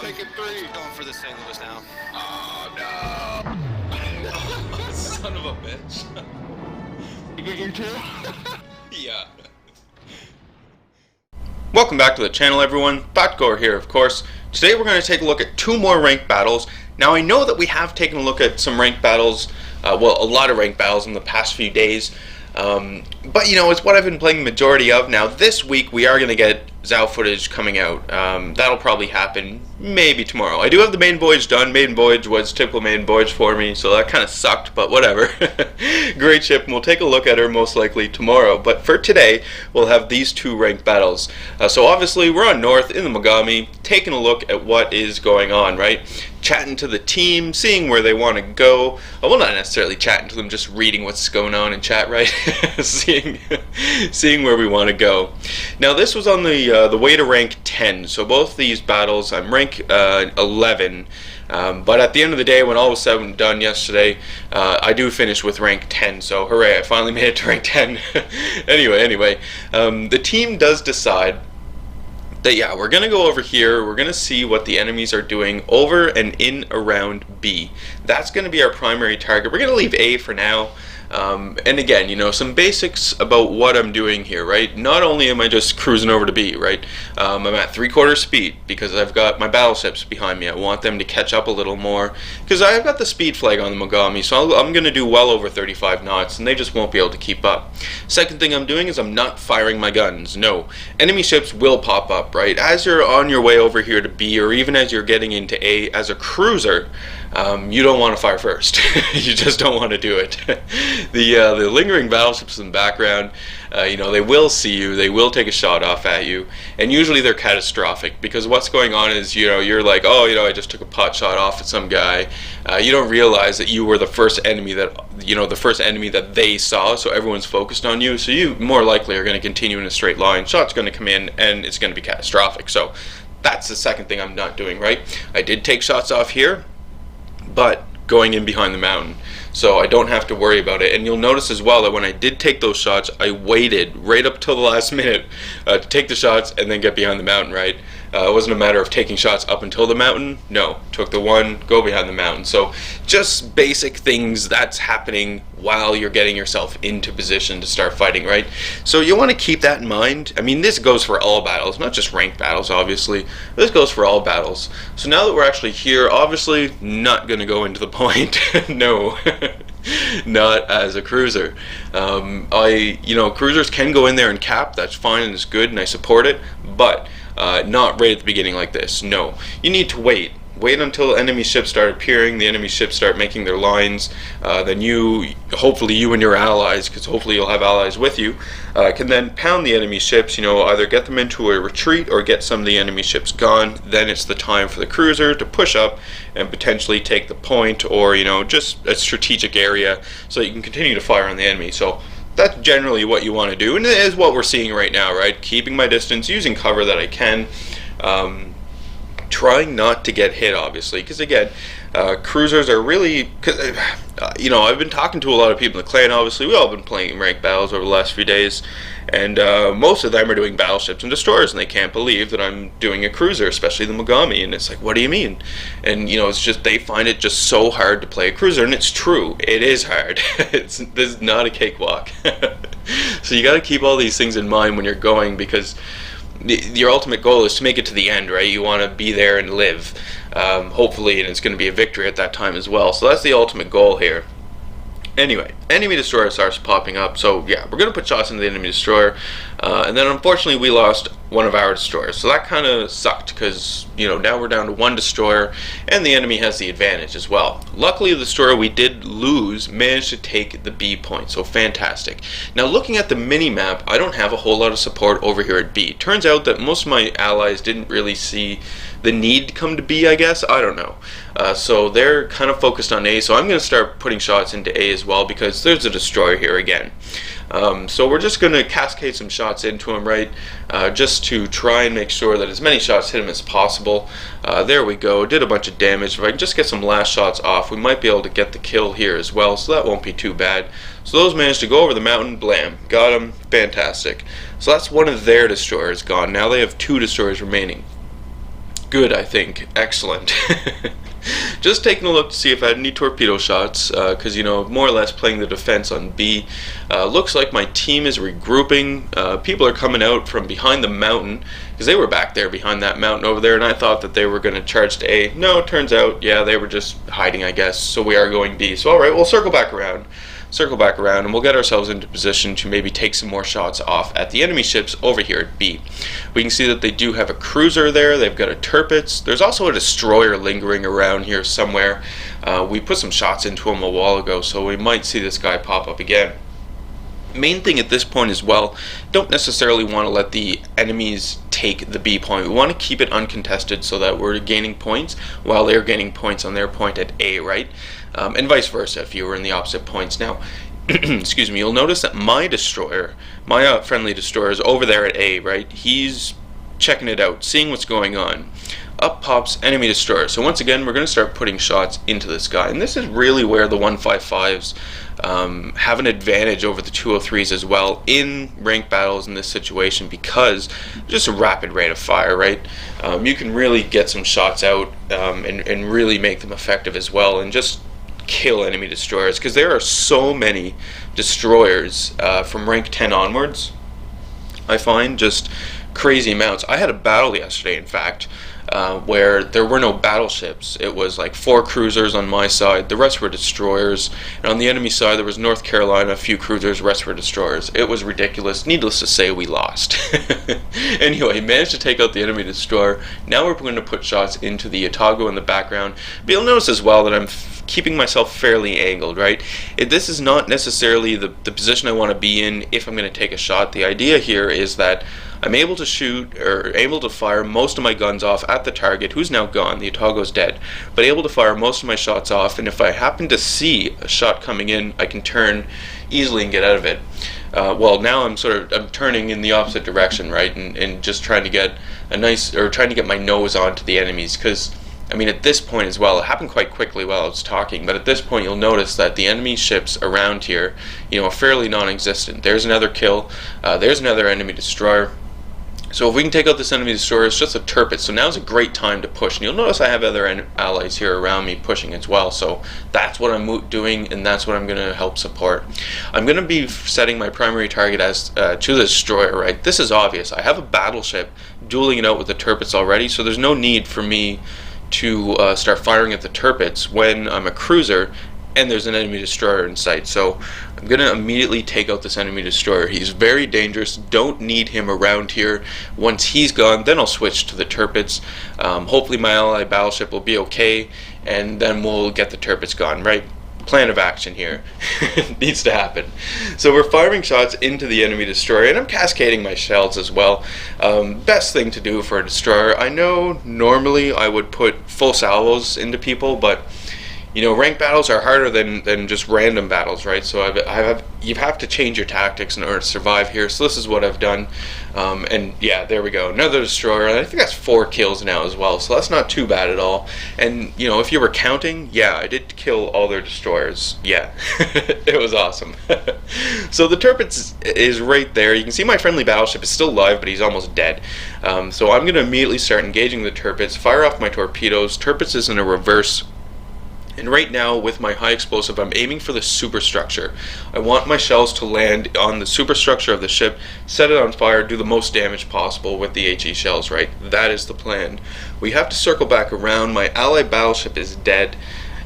make it 3. Going for the St. Louis now. Oh, no. Son of a bitch. You get your 2? Yeah. Welcome back to the channel, everyone. Thotgor here, of course. Today we're going to take a look at 2 more ranked battles. Now, I know that we have taken a look at some ranked battles, a lot of ranked battles in the past few days. But, you know, it's what I've been playing the majority of. Now, this week we are going to get Zao footage coming out. That'll probably happen maybe tomorrow. I do have the main voyage done. Main voyage was typical main voyage for me, so that kind of sucked, but whatever. Great ship, and we'll take a look at her most likely tomorrow. But for today, we'll have these 2 ranked battles. So obviously, we're on North in the Mogami, taking a look at what is going on, right? Chatting to the team, seeing where they want to go. Well, not necessarily chatting to them, just reading what's going on in chat, right? seeing where we want to go. Now, this was on the way to rank 10. So both these battles, I'm rank 11. But at the end of the day, when all was said and done yesterday, I do finish with rank 10. So hooray! I finally made it to rank 10. Anyway, the team does decide that, yeah, we're going to go over here, we're going to see what the enemies are doing over and in around B. That's going to be our primary target. We're going to leave A for now. And again, you know, some basics about what I'm doing here, right? Not only am I just cruising over to B, right? I'm at 3/4 speed because I've got my battleships behind me. I want them to catch up a little more because I've got the speed flag on the Mogami, so I'm going to do well over 35 knots and they just won't be able to keep up. Second thing I'm doing is I'm not firing my guns. No. Enemy ships will pop up, right? As you're on your way over here to B, or even as you're getting into A as a cruiser, you don't want to fire first. You just don't want to do it. The lingering battleships in the background, you know, they will see you, they will take a shot off at you, and usually they're catastrophic because what's going on is, you know, you're like, oh, you know, I just took a pot shot off at some guy. You don't realize that you were the first enemy that they saw, so everyone's focused on you, so you more likely are going to continue in a straight line. Shot's going to come in and it's going to be catastrophic. So that's the second thing I'm not doing, right? I did take shots off here, but going in behind the mountain, so I don't have to worry about it. And you'll notice as well that when I did take those shots, I waited right up till the last minute to take the shots and then get behind the mountain, right? It wasn't a matter of taking shots up until the mountain. No, took the one, go behind the mountain. So just basic things that's happening while you're getting yourself into position to start fighting, right? So you want to keep that in mind. I mean, this goes for all battles, not just ranked battles, obviously. This goes for all battles. So now that we're actually here, obviously not going to go into the point. No. Not as a cruiser. You know, cruisers can go in there and cap. That's fine and it's good and I support it, but not right at the beginning like this. No, you need to wait until enemy ships start appearing, the enemy ships start making their lines, then hopefully you and your allies, because hopefully you'll have allies with you, can then pound the enemy ships, you know, either get them into a retreat or get some of the enemy ships gone. Then it's the time for the cruiser to push up and potentially take the point, or, you know, just a strategic area so you can continue to fire on the enemy. So that's generally what you want to do, and it is what we're seeing right now, right? Keeping my distance, using cover that I can, trying not to get hit, obviously, because again, cruisers are really, you know, I've been talking to a lot of people in the clan. Obviously, we've all been playing ranked battles over the last few days, and most of them are doing battleships and destroyers, and they can't believe that I'm doing a cruiser, especially the Mogami, and it's like, what do you mean? And, you know, it's just, they find it just so hard to play a cruiser, and it's true, it is hard. This is not a cakewalk. So you got to keep all these things in mind when you're going, because your ultimate goal is to make it to the end, right? You want to be there and live, hopefully, and it's going to be a victory at that time as well. So that's the ultimate goal here. Anyway, enemy destroyer starts popping up, so yeah, we're going to put shots into the enemy destroyer, and then unfortunately we lost one of our destroyers, so that kind of sucked, because, you know, now we're down to 1 destroyer, and the enemy has the advantage as well. Luckily, the destroyer we did lose managed to take the B point, so fantastic. Now, looking at the mini-map, I don't have a whole lot of support over here at B. Turns out that most of my allies didn't really see the need to come to B, I guess. I don't know. So they're kind of focused on A, so I'm going to start putting shots into A as well, because there's a destroyer here again. So we're just going to cascade some shots into him, right? Just to try and make sure that as many shots hit him as possible. There we go. Did a bunch of damage. If I can just get some last shots off, we might be able to get the kill here as well, so that won't be too bad. So those managed to go over the mountain. Blam. Got him. Fantastic. So that's one of their destroyers gone. Now they have 2 destroyers remaining. Good, I think. Excellent. Just taking a look to see if I had any torpedo shots, because, you know, more or less playing the defense on B. Looks like my team is regrouping. People are coming out from behind the mountain, because they were back there behind that mountain over there, and I thought that they were going to charge to A. No, it turns out, yeah, they were just hiding, I guess, so we are going B. So, alright, we'll circle back around, and we'll get ourselves into position to maybe take some more shots off at the enemy ships over here at B. We can see that they do have a cruiser there, they've got a Tirpitz, there's also a destroyer lingering around here somewhere. We put some shots into him a while ago, so we might see this guy pop up again. Main thing at this point as well, don't necessarily want to let the enemies take the B point. We want to keep it uncontested so that we're gaining points while they're gaining points on their point at A, right? And vice versa if you were in the opposite points. Now, excuse me, you'll notice that my destroyer, my friendly destroyer is over there at A, right? He's checking it out, seeing what's going on. Up pops enemy destroyer. So once again, we're going to start putting shots into this guy. And this is really where the 155s have an advantage over the 203s as well in ranked battles in this situation, because just a rapid rate of fire, right? You can really get some shots out and really make them effective as well, and just kill enemy destroyers, because there are so many destroyers from rank 10 onwards. I find just crazy amounts. I had a battle yesterday, in fact, where there were no battleships. It was like 4 cruisers on my side, the rest were destroyers, and on the enemy side there was North Carolina, a few cruisers, the rest were destroyers. It was ridiculous. Needless to say, we lost. Anyway, managed to take out the enemy destroyer. Now we're going to put shots into the Thotgor in the background, but you'll notice as well that I'm keeping myself fairly angled, right? This is not necessarily the position I want to be in if I'm going to take a shot. The idea here is that I'm able to shoot, or able to fire most of my guns off at the target, who's now gone, the Thotgor's dead, but able to fire most of my shots off, and if I happen to see a shot coming in, I can turn easily and get out of it. Well, now I'm turning in the opposite direction, right, and just trying to get trying to get my nose onto the enemies, because I mean, at this point as well, it happened quite quickly while I was talking, but at this point you'll notice that the enemy ships around here, you know, are fairly non-existent. There's another kill, there's another enemy destroyer. So if we can take out this enemy destroyer, it's just a Tirpitz, so now's a great time to push. And you'll notice I have other allies here around me pushing as well, so that's what I'm doing, and that's what I'm going to help support. I'm going to be setting my primary target as to the destroyer, right? This is obvious. I have a battleship dueling it out with the Tirpitz already, so there's no need for me to start firing at the Tirpitz when I'm a cruiser and there's an enemy destroyer in sight. So I'm going to immediately take out this enemy destroyer. He's very dangerous. Don't need him around here. Once he's gone, then I'll switch to the Tirpitz. Hopefully my ally battleship will be okay, and then we'll get the Tirpitz gone, right? Plan of action here. Needs to happen. So we're firing shots into the enemy destroyer, and I'm cascading my shells as well. Best thing to do for a destroyer. I know normally I would put full salvos into people, but you know, ranked battles are harder than just random battles, right? So you have to change your tactics in order to survive here. So this is what I've done, and yeah, there we go, another destroyer. And I think that's 4 kills now as well, so that's not too bad at all. And you know, if you were counting, yeah, I did kill all their destroyers. Yeah, it was awesome. So the Tirpitz is right there. You can see my friendly battleship is still alive, but he's almost dead. So I'm going to immediately start engaging the Tirpitz, fire off my torpedoes. Tirpitz is in a reverse. And right now, with my high explosive, I'm aiming for the superstructure. I want my shells to land on the superstructure of the ship, set it on fire, do the most damage possible with the HE shells, right? That is the plan. We have to circle back around. My allied battleship is dead.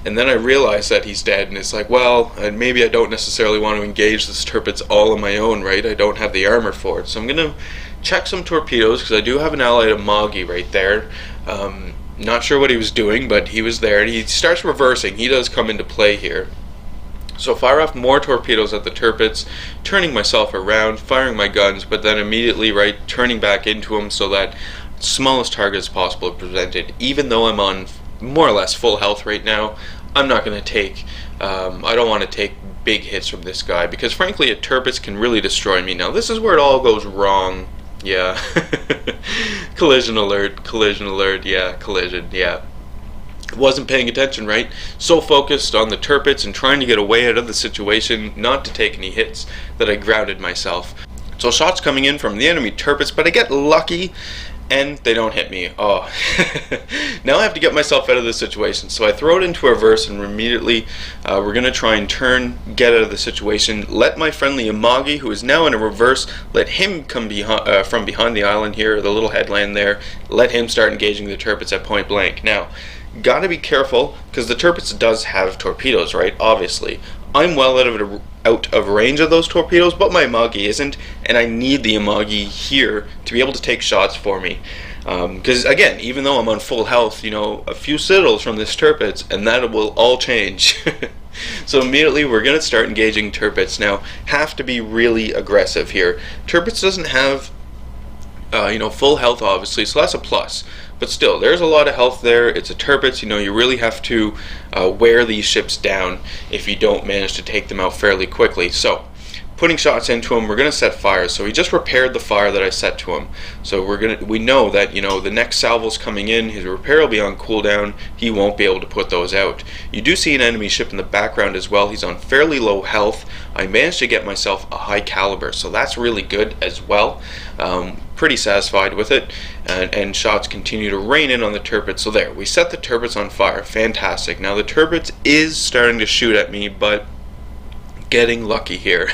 And then I realize that he's dead, and it's like, well, maybe I don't necessarily want to engage this Tirpitz all on my own, right? I don't have the armor for it. So I'm going to check some torpedoes, because I do have an allied Amagi right there. Not sure what he was doing, but he was there, and he starts reversing. He does come into play here. So fire off more torpedoes at the Tirpitz, turning myself around, firing my guns, but then immediately, right, turning back into him so that smallest target as possible is presented. Even though I'm on more or less full health right now, I'm not going to take, I don't want to take big hits from this guy, because frankly a Tirpitz can really destroy me. Now this is where it all goes wrong. Yeah. Collision alert, yeah, collision, yeah. Wasn't paying attention, right? So focused on the Tirpitz and trying to get away out of the situation, not to take any hits, that I grounded myself. So shots coming in from the enemy Tirpitz, but I get lucky and they don't hit me. Oh, now I have to get myself out of this situation. So I throw it into reverse, and immediately we're going to try and get out of the situation. Let my friendly Amagi, who is now in a reverse, let him come from behind the island here, the little headland there. Let him start engaging the Tirpitz at point blank. Now, gotta be careful, because the Tirpitz does have torpedoes, right? Obviously. I'm well out of range of those torpedoes, but my Amagi isn't, and I need the Amagi here to be able to take shots for me. Because again, even though I'm on full health, a few citadels from this Tirpitz, and that will all change. So immediately we're going to start engaging Tirpitz. Now, have to be really aggressive here. Tirpitz doesn't have full health, obviously, so that's a plus. But still, there's a lot of health there. It's a Tirpitz. You really have to wear these ships down if you don't manage to take them out fairly quickly. So, putting shots into him, we're going to set fires. So he just repaired the fire that I set to him. So we know that the next salvo's coming in. His repair will be on cooldown. He won't be able to put those out. You do see an enemy ship in the background as well. He's on fairly low health. I managed to get myself a high caliber, so that's really good as well. Pretty satisfied with it, and shots continue to rain in on the Tirpitz. So there, we set the Tirpitz on fire. Fantastic. Now the Tirpitz is starting to shoot at me, but getting lucky here.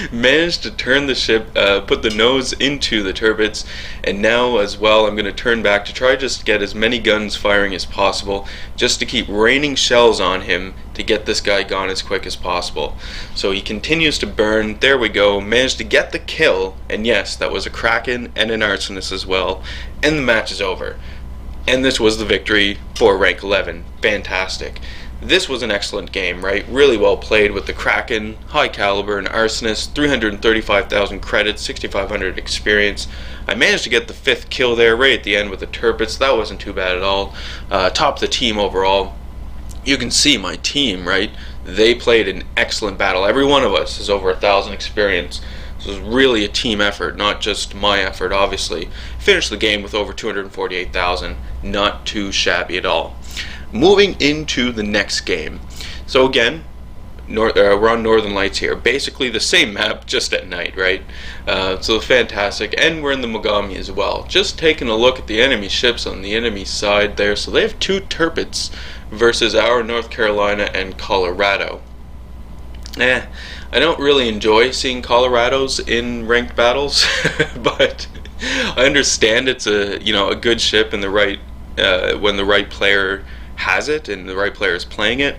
Managed to turn the ship, put the nose into the Tirpitz, and now as well I'm going to turn back to try just get as many guns firing as possible, just to keep raining shells on him to get this guy gone as quick as possible. So he continues to burn. There we go. Managed to get the kill, and yes, that was a Kraken and an Arsonist as well, and the match is over. And this was the victory for rank 11. Fantastic. This was an excellent game, right? Really well played with the Kraken, high caliber, and Arsonist, 335,000 credits, 6,500 experience. I managed to get the 5th kill there right at the end with the Tirpitz. That wasn't too bad at all. Top the team overall. You can see my team, right? They played an excellent battle. Every one of us has over 1,000 experience. So it was really a team effort, not just my effort, obviously. Finished the game with over 248,000. Not too shabby at all. Moving into the next game. So again, we're on Northern Lights here. Basically the same map, just at night, right? So fantastic. And we're in the Mogami as well. Just taking a look at the enemy ships on the enemy side there. So they have 2 Tirpitz versus our North Carolina and Colorado. I don't really enjoy seeing Colorados in ranked battles, but I understand it's a good ship in the right when the right player has it and the right player is playing it,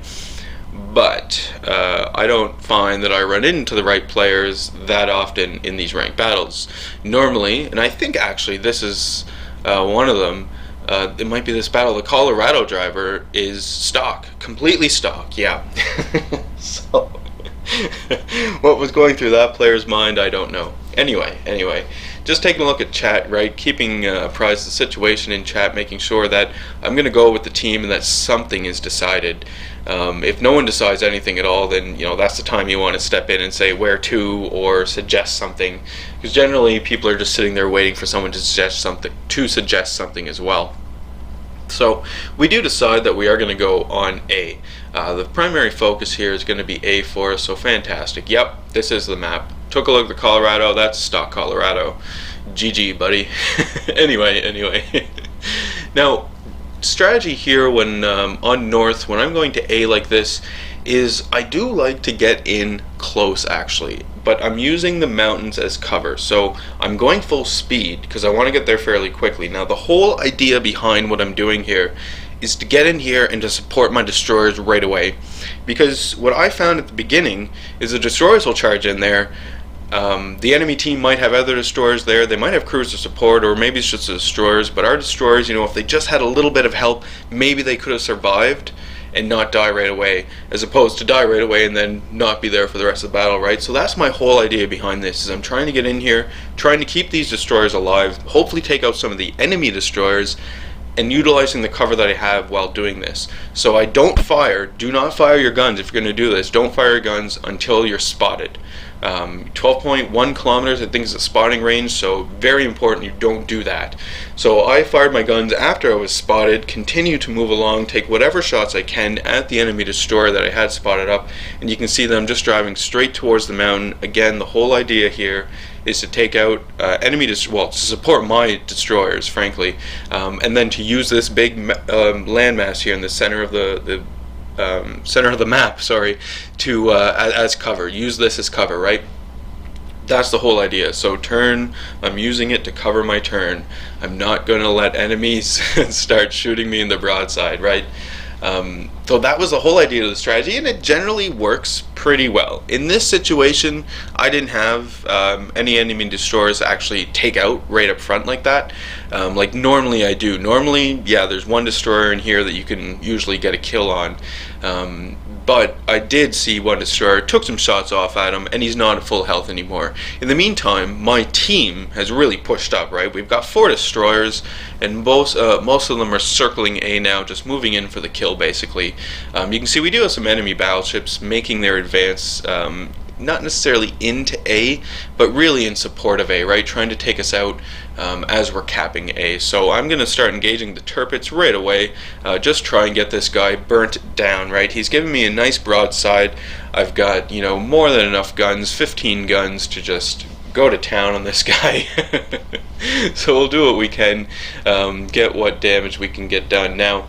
but I don't find that I run into the right players that often in these ranked battles. Normally, and I think actually this is one of them, it might be this battle, the Colorado driver is stock, completely stock, yeah. So, what was going through that player's mind, I don't know. Anyway, just taking a look at chat, right? Keeping apprised of the situation in chat, making sure that I'm going to go with the team and that something is decided. If no one decides anything at all, then that's the time you want to step in and say where to or suggest something, because generally people are just sitting there waiting for someone to suggest something as well. So we do decide that we are going to go on A. The primary focus here is going to be A for us, so fantastic. Yep, this is the map. Took a look at Colorado, that's stock Colorado. GG, buddy. Anyway. Now, strategy here when on North, when I'm going to A like this, is I do like to get in close actually, but I'm using the mountains as cover. So I'm going full speed because I want to get there fairly quickly. Now the whole idea behind what I'm doing here is to get in here and to support my destroyers right away, because what I found at the beginning is the destroyers will charge in there. The enemy team might have other destroyers there, they might have crews to support, or maybe it's just the destroyers, but our destroyers, if they just had a little bit of help, maybe they could have survived and not die right away, as opposed to die right away and then not be there for the rest of the battle, right? So that's my whole idea behind this, is I'm trying to get in here, trying to keep these destroyers alive, hopefully take out some of the enemy destroyers, and utilizing the cover that I have while doing this. So I don't fire, do not fire your guns if you're going to do this, don't fire your guns until you're spotted. 12.1 kilometers, I think, is the spotting range, so very important you don't do that. So I fired my guns after I was spotted, continue to move along, take whatever shots I can at the enemy destroyer that I had spotted up, and you can see them just driving straight towards the mountain. Again, the whole idea here is to take out to support my destroyers, frankly, and then to use this big landmass here in the center of the center of the map, sorry, to as cover. Use this as cover, right? That's the whole idea. So turn, I'm using it to cover my turn. I'm not going to let enemies start shooting me in the broadside, right? So that was the whole idea of the strategy, and it generally works pretty well. In this situation, I didn't have any enemy destroyers actually take out right up front like that. Like normally I do. Normally, yeah, there's one destroyer in here that you can usually get a kill on. But I did see one destroyer, took some shots off at him, and he's not at full health anymore. In the meantime, my team has really pushed up, right? We've got 4 destroyers, and most of them are circling A now, just moving in for the kill, basically. You can see we do have some enemy battleships making their advance, not necessarily into A, but really in support of A, right? Trying to take us out as we're capping A. So I'm going to start engaging the Tirpitz right away, just try and get this guy burnt down, right? He's giving me a nice broadside. I've got, you know, more than enough guns, 15 guns to just go to town on this guy. So we'll do what we can, get what damage we can get done. Now,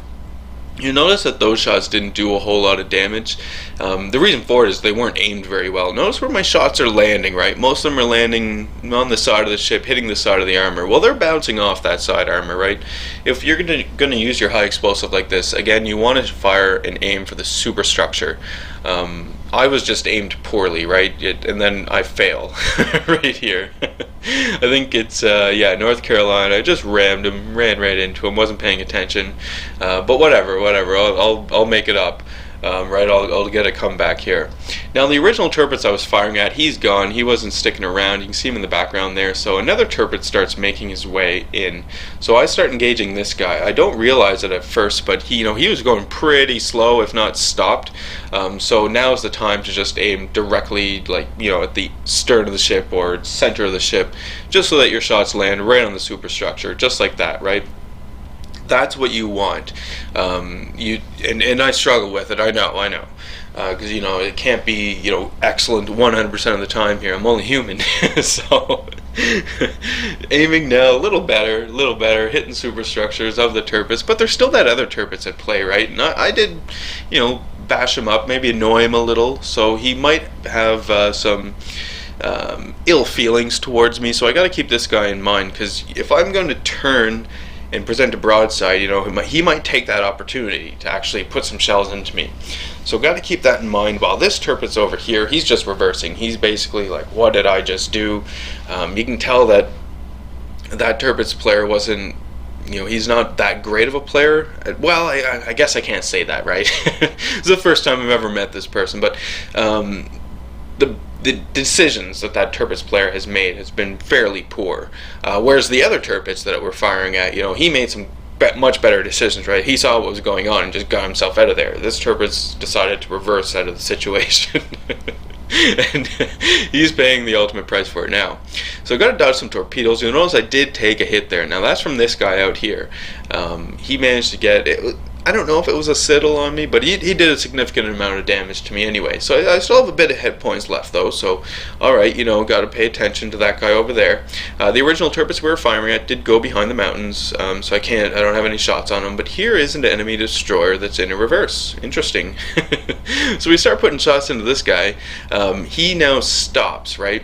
you notice that those shots didn't do a whole lot of damage. The reason for it is they weren't aimed very well. Notice where my shots are landing, right? Most of them are landing on the side of the ship, hitting the side of the armor. Well, they're bouncing off that side armor, right? If you're gonna use your high explosive like this, again, you want to fire and aim for the superstructure. I was just aimed poorly, right? And then I fail right here. I think it's North Carolina. I just rammed him, ran right into him, wasn't paying attention. But whatever. I'll make it up. Right, I'll get a comeback here. Now the original Tirpitz I was firing at, he's gone. He wasn't sticking around. You can see him in the background there. So another Tirpitz starts making his way in. So I start engaging this guy. I don't realize it at first, but he was going pretty slow, if not stopped. So now is the time to just aim directly, like, at the stern of the ship or center of the ship, just so that your shots land right on the superstructure, just like that, right? That's what you want. And I struggle with it. I know. Because it can't be excellent 100% of the time here. I'm only human. So aiming now a little better, hitting superstructures of the Tirpitz, but there's still that other Tirpitz at play, right? And I did bash him up, maybe annoy him a little, so he might have some ill feelings towards me. So I got to keep this guy in mind, because if I'm going to turn and present a broadside, he might take that opportunity to actually put some shells into me. So got to keep that in mind. While this Tirpitz over here, he's just reversing. He's basically like, what did I just do? You can tell that Tirpitz player wasn't, he's not that great of a player. Well, I guess I can't say that, right? It's the first time I've ever met this person, but the decisions that Tirpitz player has made has been fairly poor. Whereas the other Tirpitz that we're firing at, he made some much better decisions, right? He saw what was going on and just got himself out of there. This Tirpitz decided to reverse out of the situation. And he's paying the ultimate price for it now. So I've got to dodge some torpedoes. You'll notice I did take a hit there. Now that's from this guy out here. He managed to get it. I don't know if it was a Citadel on me, but he did a significant amount of damage to me anyway. So I still have a bit of hit points left, though. So, alright, got to pay attention to that guy over there. The original Tirpitz we were firing at did go behind the mountains, so I don't have any shots on him. But here is an enemy destroyer that's in a reverse. Interesting. So we start putting shots into this guy. He now stops, right?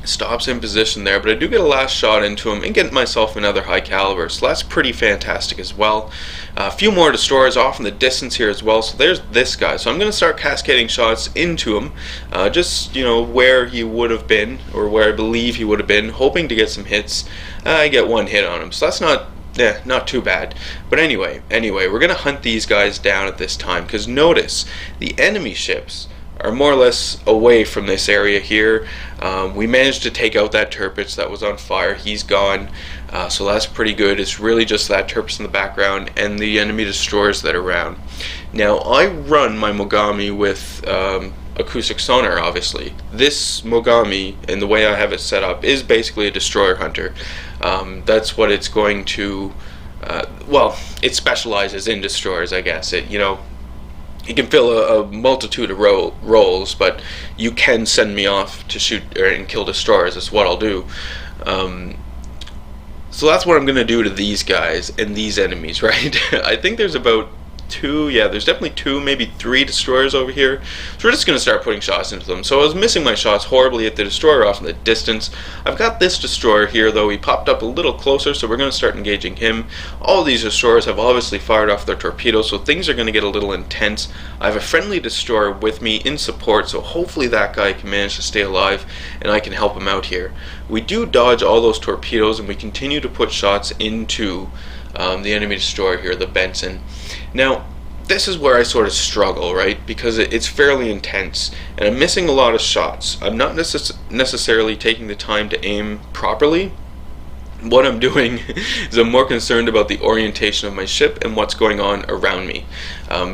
Stops in position there, but I do get a last shot into him and get myself another high caliber, so that's pretty fantastic as well. A few more destroyers off in the distance here as well, so there's this guy. So I'm going to start cascading shots into him, just where he would have been, or where I believe he would have been, hoping to get some hits. I get one hit on him, so that's not too bad. But anyway, we're going to hunt these guys down at this time, because notice, the enemy ships are more or less away from this area here. We managed to take out that Tirpitz that was on fire. He's gone, so that's pretty good. It's really just that Tirpitz in the background and the enemy destroyers that are around. Now I run my Mogami with acoustic sonar, obviously. This Mogami, and the way I have it set up, is basically a destroyer hunter. That's what it's going to, well, it specializes in destroyers, I guess. It can fill a multitude of roles, but you can send me off to shoot and kill destroyers. That's what I'll do. So that's what I'm going to do to these guys and these enemies, right? I think there's about there's definitely 2, maybe 3 destroyers over here. So we're just going to start putting shots into them. So I was missing my shots horribly at the destroyer off in the distance. I've got this destroyer here, though. He popped up a little closer, so we're going to start engaging him. All these destroyers have obviously fired off their torpedoes, so things are going to get a little intense. I have a friendly destroyer with me in support, so hopefully that guy can manage to stay alive and I can help him out here. We do dodge all those torpedoes, and we continue to put shots into the enemy destroyer here, the Benson. Now, this is where I sort of struggle, right? Because it's fairly intense, and I'm missing a lot of shots. I'm not necessarily taking the time to aim properly. What I'm doing is I'm more concerned about the orientation of my ship and what's going on around me,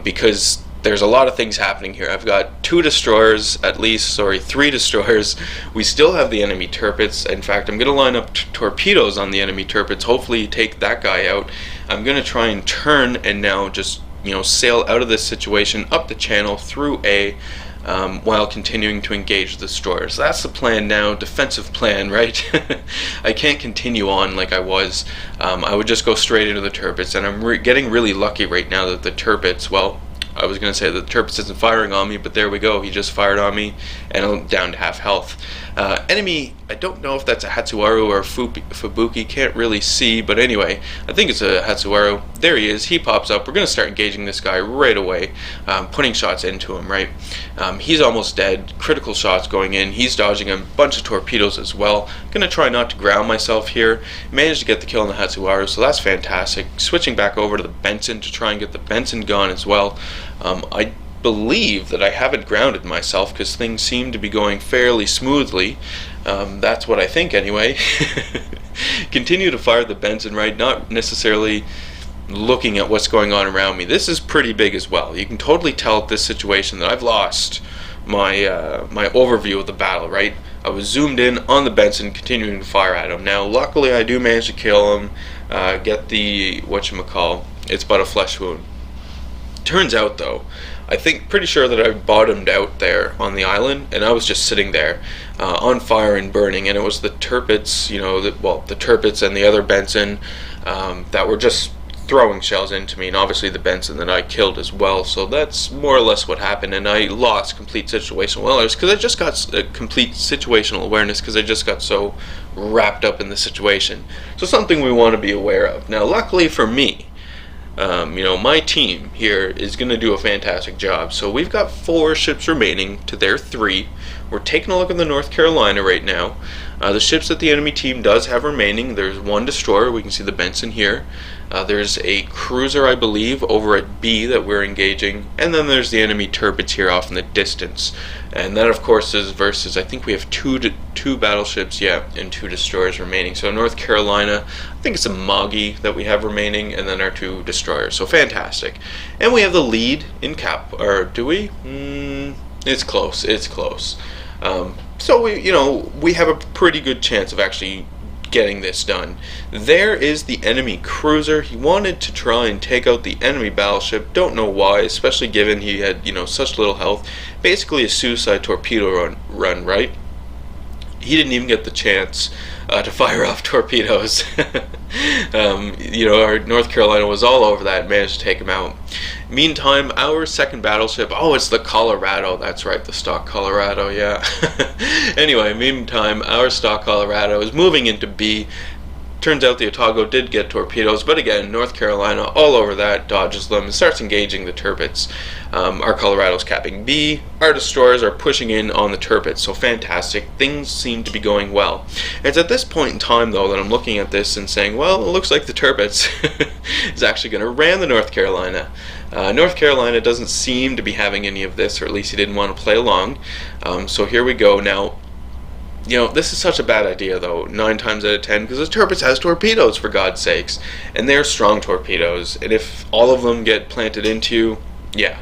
because there's a lot of things happening here. I've got 2 destroyers, at least, 3 destroyers. We still have the enemy turrets. In fact, I'm going to line up torpedoes on the enemy turrets, hopefully take that guy out. I'm going to try and turn and now just, sail out of this situation, up the channel, through A, while continuing to engage the destroyers. That's the plan now, defensive plan, right? I can't continue on like I was. I would just go straight into the turrets, and I'm getting really lucky right now that the turrets, well, I was going to say that the turret isn't firing on me, but there we go. He just fired on me, and I'm down to half health. Enemy, I don't know if that's a Hatsuharu or a Fubuki, can't really see, but anyway, I think it's a Hatsuharu. There he is. He pops up. We're going to start engaging this guy right away, putting shots into him, right? He's almost dead. Critical shots going in. He's dodging a bunch of torpedoes as well. Going to try not to ground myself here. Managed to get the kill on the Hatsuharu, so that's fantastic. Switching back over to the Benson to try and get the Benson gone as well. I believe that I haven't grounded myself because things seem to be going fairly smoothly. That's what I think anyway. Continue to fire the Benson, right? Not necessarily looking at what's going on around me. This is pretty big as well. You can totally tell at this situation that I've lost my my overview of the battle, right? I was zoomed in on the Benson, continuing to fire at him. Now, luckily, I do manage to kill him, get the whatchamacall. It's but a flesh wound. Turns out, though, pretty sure that I bottomed out there on the island, and I was just sitting there on fire and burning, and it was the turrets, the turrets and the other Benson that were just throwing shells into me, and obviously the Benson that I killed as well. So that's more or less what happened, and I lost complete situational awareness because I just got complete situational awareness because I just got so wrapped up in the situation. So something we want to be aware of. Now, luckily for me, my team here is going to do a fantastic job. So we've got 4 ships remaining to their 3. We're taking a look at the North Carolina right now. The ships that the enemy team does have remaining, there's 1 destroyer. We can see the Benson here. There's a cruiser, I believe, over at B that we're engaging. And then there's the enemy turrets here off in the distance. And that, of course, is versus, I think we have two battleships, and 2 destroyers remaining. So North Carolina, I think it's a Moggy that we have remaining, and then our 2 destroyers. So fantastic. And we have the lead in or do we? It's close. It's close. So we have a pretty good chance of actually getting this done. There is the enemy cruiser. He wanted to try and take out the enemy battleship. Don't know why, especially given he had such little health. Basically a suicide torpedo run, right? He didn't even get the chance to fire off torpedoes. Our North Carolina was all over that and managed to take him out. Meantime, our second battleship, it's the Colorado, that's right, the stock Colorado, yeah. Anyway, meantime, our stock Colorado is moving into B. Turns out the Thotgor did get torpedoes, but again, North Carolina all over that, dodges them, and starts engaging the turrets. Our Colorado's capping B. Our destroyers are pushing in on the turrets, so fantastic. Things seem to be going well. It's at this point in time, though, that I'm looking at this and saying, well, it looks like the turrets is actually going to ram the North Carolina. North Carolina doesn't seem to be having any of this, or at least he didn't want to play along. So here we go. Now, this is such a bad idea, though, 9 times out of 10, because the turret has torpedoes, for God's sakes, and they're strong torpedoes, and if all of them get planted into you,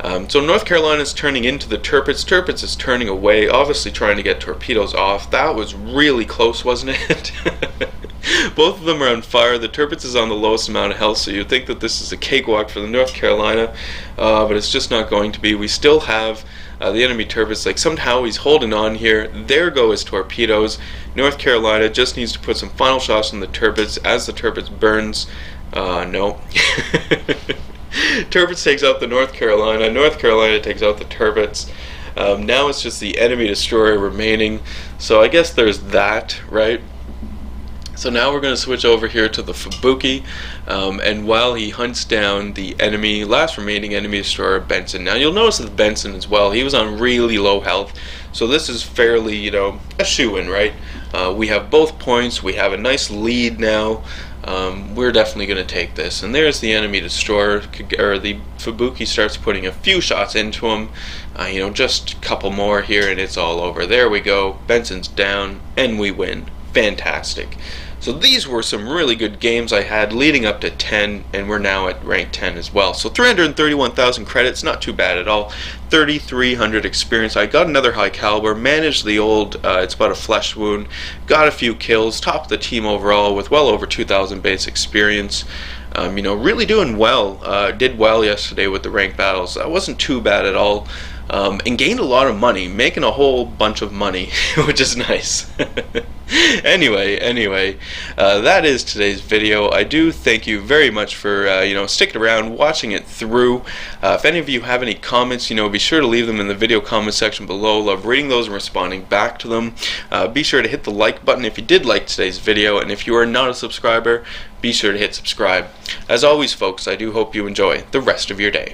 So North Carolina is turning into the Tirpitz. Tirpitz is turning away, obviously trying to get torpedoes off. That was really close, wasn't it? Both of them are on fire. The Tirpitz is on the lowest amount of health, so you'd think that this is a cakewalk for the North Carolina, but it's just not going to be. We still have the enemy Tirpitz. Like, somehow he's holding on here. There go his torpedoes. North Carolina just needs to put some final shots on the Tirpitz as the Tirpitz burns. No. Tirpitz takes out the North Carolina. North Carolina takes out the Tirpitz. Now it's just the enemy destroyer remaining. So I guess there's that, right? So now we're going to switch over here to the Fubuki, and while he hunts down the last remaining enemy destroyer, Benson. Now you'll notice that Benson as well, he was on really low health, so this is fairly, you know, a shoo-in, right? We have both points, we have a nice lead now. We're definitely going to take this. And there's the enemy destroyer, or the Fubuki starts putting a few shots into him. You know, just a couple more here and it's all over. There we go. Benson's down and we win. Fantastic. So these were some really good games I had leading up to 10, and we're now at rank 10 as well. So 331,000 credits, not too bad at all. 3,300 experience. I got another high caliber, managed the old, it's about a flesh wound, got a few kills, topped the team overall with well over 2,000 base experience. You know, really doing well. Did well yesterday with the ranked battles. That wasn't too bad at all. And gained a lot of money, making a whole bunch of money, which is nice. Anyway, that is today's video. I do thank you very much for you know, sticking around, watching it through. If any of you have any comments, you know, be sure to leave them in the video comment section below. Love reading those and responding back to them. Be sure to hit the like button if you did like today's video, and if you are not a subscriber, be sure to hit subscribe. As always, folks, I do hope you enjoy the rest of your day.